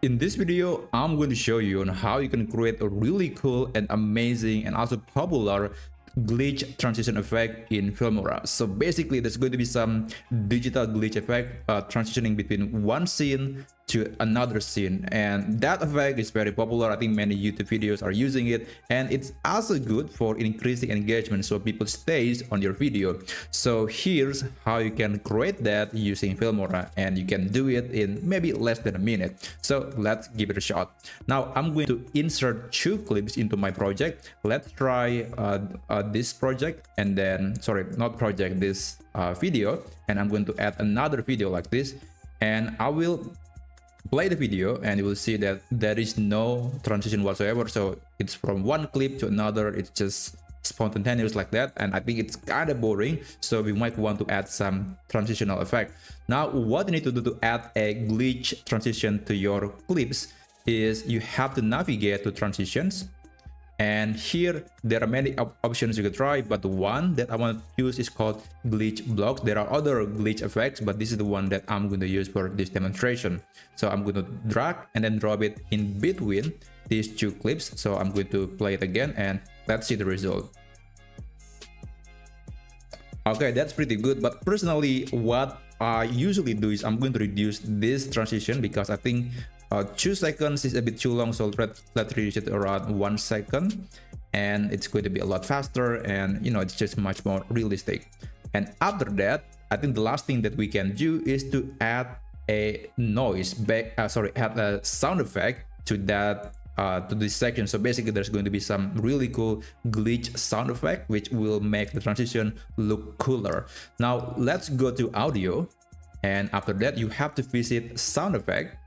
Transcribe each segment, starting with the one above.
In this video, I'm going to show you on how you can create a really cool and amazing and also popular glitch transition effect in Filmora. So basically, there's going to be some digital glitch effect transitioning between one scene to another scene, and that effect is very popular. I think many YouTube videos are using it, and it's also good for increasing engagement so people stays on your video. So here's how you can create that using Filmora, and you can do it in maybe less than a minute. So let's give it a shot. Now I'm going to insert two clips into my project. Let's try this project, and then this video, and I'm going to add another video like this, and I will play the video, and you will see that there is no transition whatsoever. So it's from one clip to another, it's just spontaneous like that, and I think it's kind of boring, so we might want to add some transitional effect. Now what you need to do to add a glitch transition to your clips is you have to navigate to transitions, and here there are many options you could try, but the one that I want to use is called glitch blocks. There are other glitch effects, but this is the one that I'm going to use for this demonstration. So I'm going to drag and then drop it in between these two clips. So I'm going to play it again, and let's see the result. Okay, that's pretty good, but personally what I usually do is I'm going to reduce this transition because I think 2 seconds is a bit too long, so let's reduce it around 1 second, and it's going to be a lot faster, and it's just much more realistic. And after that, I think the last thing that we can do is to add a add a sound effect to that to this section. So basically there's going to be some really cool glitch sound effect which will make the transition look cooler. Now let's go to audio, and after that you have to visit sound effect,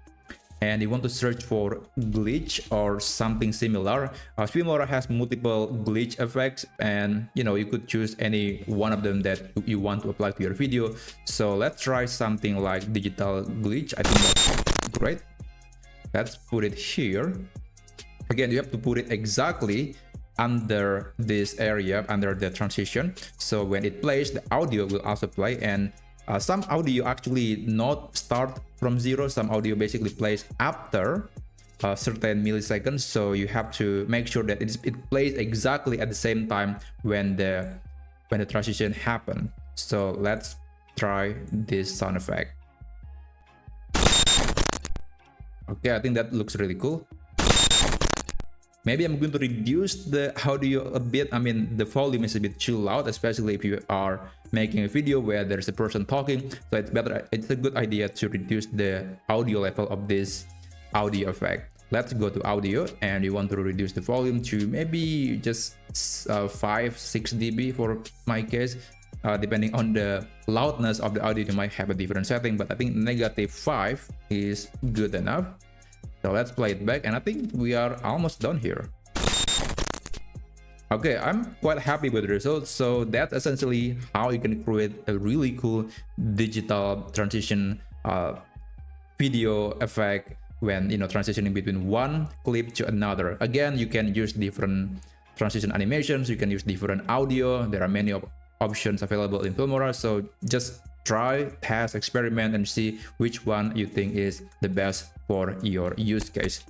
and you want to search for glitch or something similar. Filmora has multiple glitch effects, and you could choose any one of them that you want to apply to your video. So let's try something like digital glitch. I think that's great. Let's put it here. Again, you have to put it exactly under this area, under the transition. So when it plays, the audio will also play, and some audio actually not start from zero. Some audio basically plays after certain milliseconds, so you have to make sure that it plays exactly at the same time when the transition happen. So let's try this sound effect. Okay, I think that looks really cool. Maybe I'm going to reduce the audio a bit. I mean, the volume is a bit too loud, especially if you are making a video where there's a person talking. So it's a good idea to reduce the audio level of this audio effect. Let's go to audio, and you want to reduce the volume to maybe just 5-6 dB for my case. Depending on the loudness of the audio, you might have a different setting, but I think -5 is good enough. So let's play it back, and I think we are almost done here. Okay, I'm quite happy with the results. So that's essentially how you can create a really cool digital transition video effect when transitioning between one clip to another. Again, you can use different transition animations, you can use different audio. There are many options available in Filmora, so just try, test, experiment, and see which one you think is the best for your use case.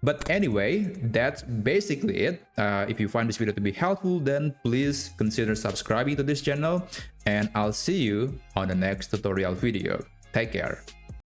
But anyway, that's basically it. If you find this video to be helpful, then please consider subscribing to this channel, and I'll see you on the next tutorial video. Take care.